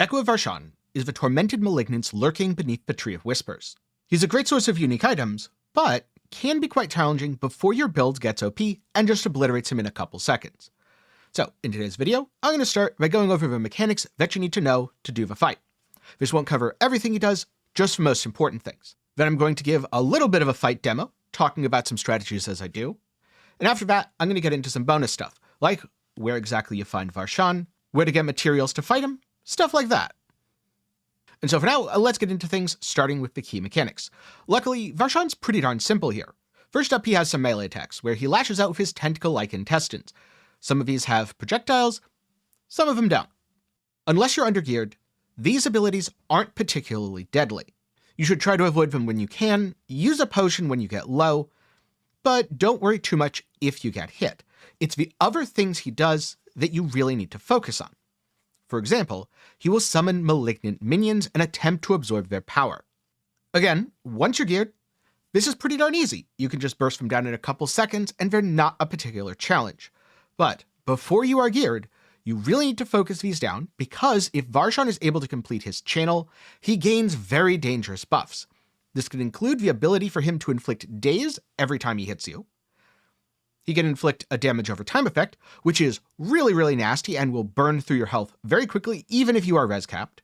Echo of Varshan is the tormented malignance lurking beneath the Tree of Whispers. He's a great source of unique items, but can be quite challenging before your build gets OP and just obliterates him in a couple seconds. So in today's video, I'm going to start by going over the mechanics that you need to know to do the fight. This won't cover everything he does, just the most important things. Then I'm going to give a little bit of a fight demo, talking about some strategies as I do. And after that, I'm going to get into some bonus stuff, like where exactly you find Varshan, where to get materials to fight him, stuff like that. And so for now, let's get into things, starting with the key mechanics. Luckily, Varshan's pretty darn simple here. First up, he has some melee attacks, where he lashes out with his tentacle-like intestines. Some of these have projectiles, some of them don't. Unless you're undergeared, these abilities aren't particularly deadly. You should try to avoid them when you can, use a potion when you get low, but don't worry too much if you get hit. It's the other things he does that you really need to focus on. For example, he will summon malignant minions and attempt to absorb their power. Again, once you're geared, this is pretty darn easy. You can just burst them down in a couple seconds and they're not a particular challenge. But before you are geared, you really need to focus these down because if Varshan is able to complete his channel, he gains very dangerous buffs. This could include the ability for him to inflict daze every time he hits you. He can inflict a damage over time effect, which is really nasty and will burn through your health very quickly, even if you are res capped.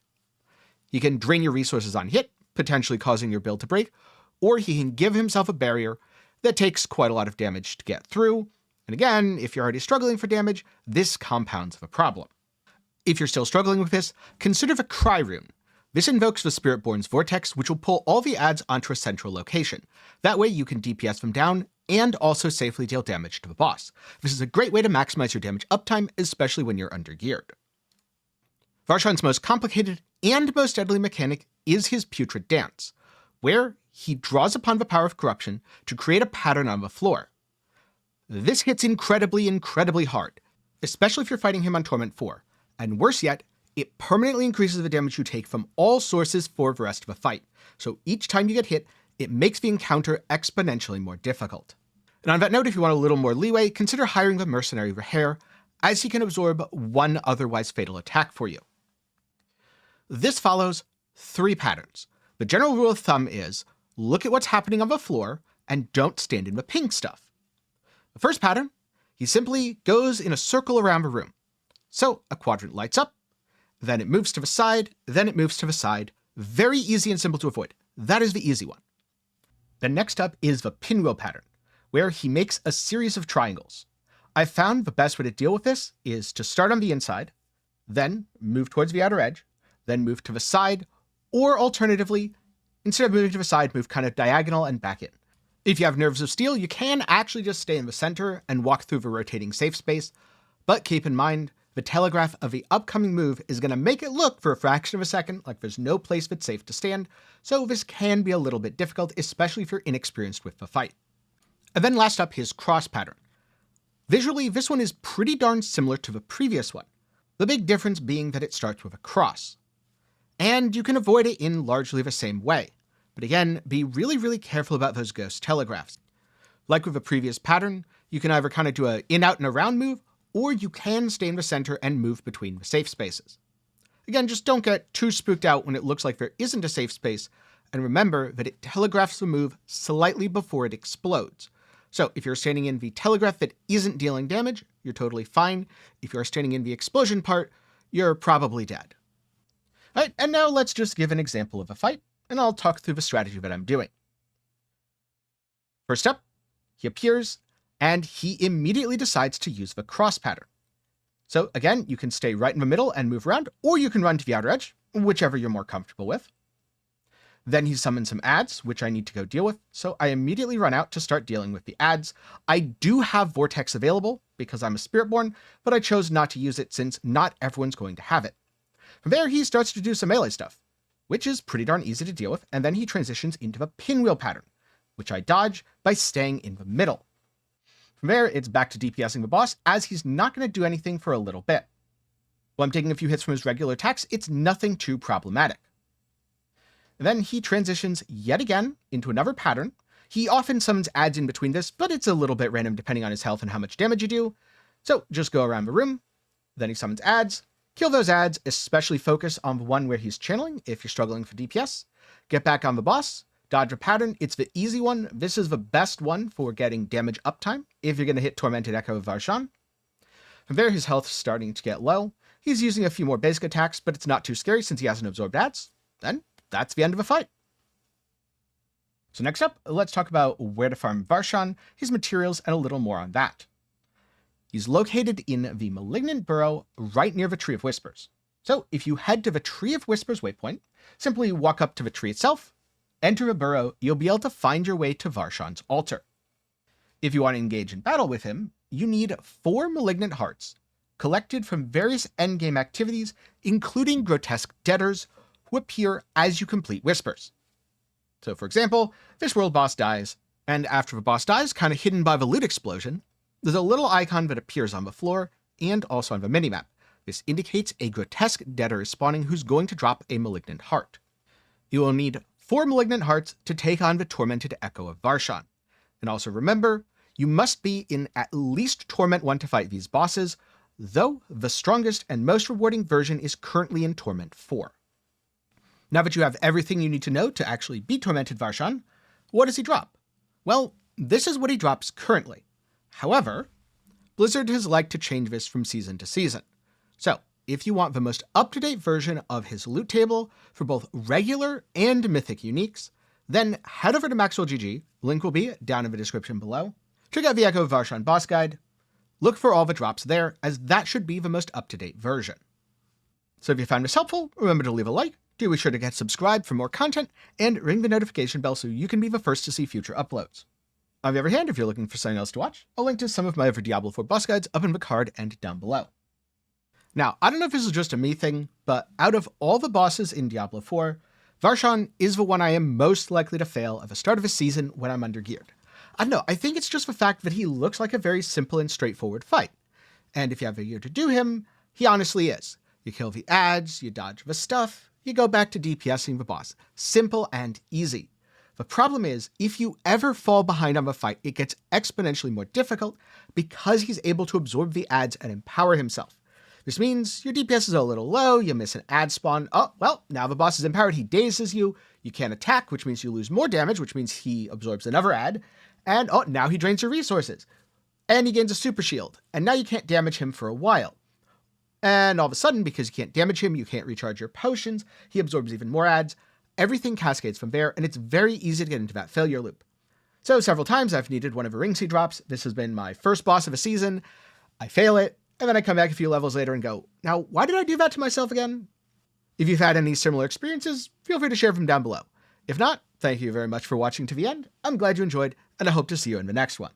He can drain your resources on hit, potentially causing your build to break, or he can give himself a barrier that takes quite a lot of damage to get through. And again, if you're already struggling for damage, this compounds the problem. If you're still struggling with this, consider the Cry Rune. This invokes the Spiritborn's Vortex, which will pull all the adds onto a central location. That way you can DPS them down and also safely deal damage to the boss. This is a great way to maximize your damage uptime, especially when you're undergeared. Varshan's most complicated and most deadly mechanic is his Putrid Dance, where he draws upon the power of corruption to create a pattern on the floor. This hits incredibly hard, especially if you're fighting him on Torment 4, and worse yet, it permanently increases the damage you take from all sources for the rest of the fight, so each time you get hit, it makes the encounter exponentially more difficult. And on that note, if you want a little more leeway, consider hiring the mercenary Rehair, as he can absorb one otherwise fatal attack for you. This follows 3 patterns. The general rule of thumb is, look at what's happening on the floor, and don't stand in the pink stuff. The first pattern, he simply goes in a circle around the room. So a quadrant lights up, then it moves to the side, then it moves to the side. Very easy and simple to avoid. That is the easy one. Then next up is the pinwheel pattern, where he makes a series of triangles. I've found the best way to deal with this is to start on the inside, then move towards the outer edge, then move to the side, or alternatively, instead of moving to the side, move kind of diagonal and back in. If you have Nerves of Steel, you can actually just stay in the center and walk through the rotating safe space, but keep in mind, the telegraph of the upcoming move is going to make it look for a fraction of a second like there's no place that's safe to stand, so this can be a little bit difficult, especially if you're inexperienced with the fight. And then last up, his cross pattern. Visually, this one is pretty darn similar to the previous one, the big difference being that it starts with a cross. And you can avoid it in largely the same way, but again, be really careful about those ghost telegraphs. Like with the previous pattern, you can either kind of do a in, out, and around move, or you can stay in the center and move between the safe spaces. Again, just don't get too spooked out when it looks like there isn't a safe space, and remember that it telegraphs the move slightly before it explodes. So if you're standing in the telegraph that isn't dealing damage, you're totally fine. If you're standing in the explosion part, you're probably dead. Alright, and now let's just give an example of a fight, and I'll talk through the strategy that I'm doing. First up, he appears, and he immediately decides to use the cross pattern. So again, you can stay right in the middle and move around, or you can run to the outer edge, whichever you're more comfortable with. Then he summons some adds, which I need to go deal with, so I immediately run out to start dealing with the adds. I do have Vortex available, because I'm a Spiritborn, but I chose not to use it since not everyone's going to have it. From there, he starts to do some melee stuff, which is pretty darn easy to deal with, and then he transitions into the pinwheel pattern, which I dodge by staying in the middle. From there, it's back to DPSing the boss, as he's not going to do anything for a little bit. While I'm taking a few hits from his regular attacks, it's nothing too problematic. And then he transitions yet again into another pattern. He often summons adds in between this, but it's a little bit random depending on his health and how much damage you do. So just go around the room, then he summons adds, Kill those ads, especially focus on the one where he's channeling if you're struggling for DPS. Get back on the boss, dodge a pattern, it's the easy one. This is the best one for getting damage uptime if you're going to hit Tormented Echo of Varshan. From there, his health's starting to get low. He's using a few more basic attacks, but it's not too scary since he hasn't absorbed ads. Then, that's the end of the fight. So next up, let's talk about where to farm Varshan, his materials, and a little more on that. He's located in the Malignant Burrow right near the Tree of Whispers. So if you head to the Tree of Whispers waypoint, simply walk up to the tree itself, enter the burrow, you'll be able to find your way to Varshan's altar. If you want to engage in battle with him, you need 4 Malignant Hearts, collected from various endgame activities, including grotesque debtors, who appear as you complete Whispers. So for example, this world boss dies, and after the boss dies, kind of hidden by the loot explosion, there's a little icon that appears on the floor and also on the minimap. This indicates a grotesque debtor is spawning who's going to drop a Malignant Heart. You will need 4 Malignant Hearts to take on the Tormented Echo of Varshan. And also remember, you must be in at least Torment 1 to fight these bosses, though the strongest and most rewarding version is currently in Torment 4. Now that you have everything you need to know to actually beat Tormented Varshan, what does he drop? Well, this is what he drops currently. However, Blizzard has liked to change this from season to season. So, if you want the most up-to-date version of his loot table for both regular and mythic uniques, then head over to MaxwellGG, link will be down in the description below. Check out the Echo of Varshan boss guide. Look for all the drops there, as that should be the most up-to-date version. So if you found this helpful, remember to leave a like, do be sure to get subscribed for more content, and ring the notification bell so you can be the first to see future uploads. On the other hand, if you're looking for something else to watch, I'll link to some of my other Diablo 4 boss guides up in the card and down below. Now, I don't know if this is just a me thing, but out of all the bosses in Diablo 4, Varshan is the one I am most likely to fail at the start of a season when I'm undergeared. I don't know, I think it's just the fact that he looks like a very simple and straightforward fight. And if you have a year to do him, he honestly is. You kill the ads, you dodge the stuff, you go back to DPSing the boss. Simple and easy. The problem is, if you ever fall behind on the fight, it gets exponentially more difficult because he's able to absorb the ads and empower himself. This means your DPS is a little low, you miss an ad spawn, oh, well, now the boss is empowered, he dazes you, you can't attack, which means you lose more damage, which means he absorbs another ad, and oh, now he drains your resources. And he gains a super shield, and now you can't damage him for a while. And all of a sudden, because you can't damage him, you can't recharge your potions, he absorbs even more ads, everything cascades from there, and it's very easy to get into that failure loop. So several times I've needed one of the rings he drops. This has been my first boss of a season. I fail it, and then I come back a few levels later and go, now, why did I do that to myself again? If you've had any similar experiences, feel free to share them down below. If not, thank you very much for watching to the end. I'm glad you enjoyed, and I hope to see you in the next one.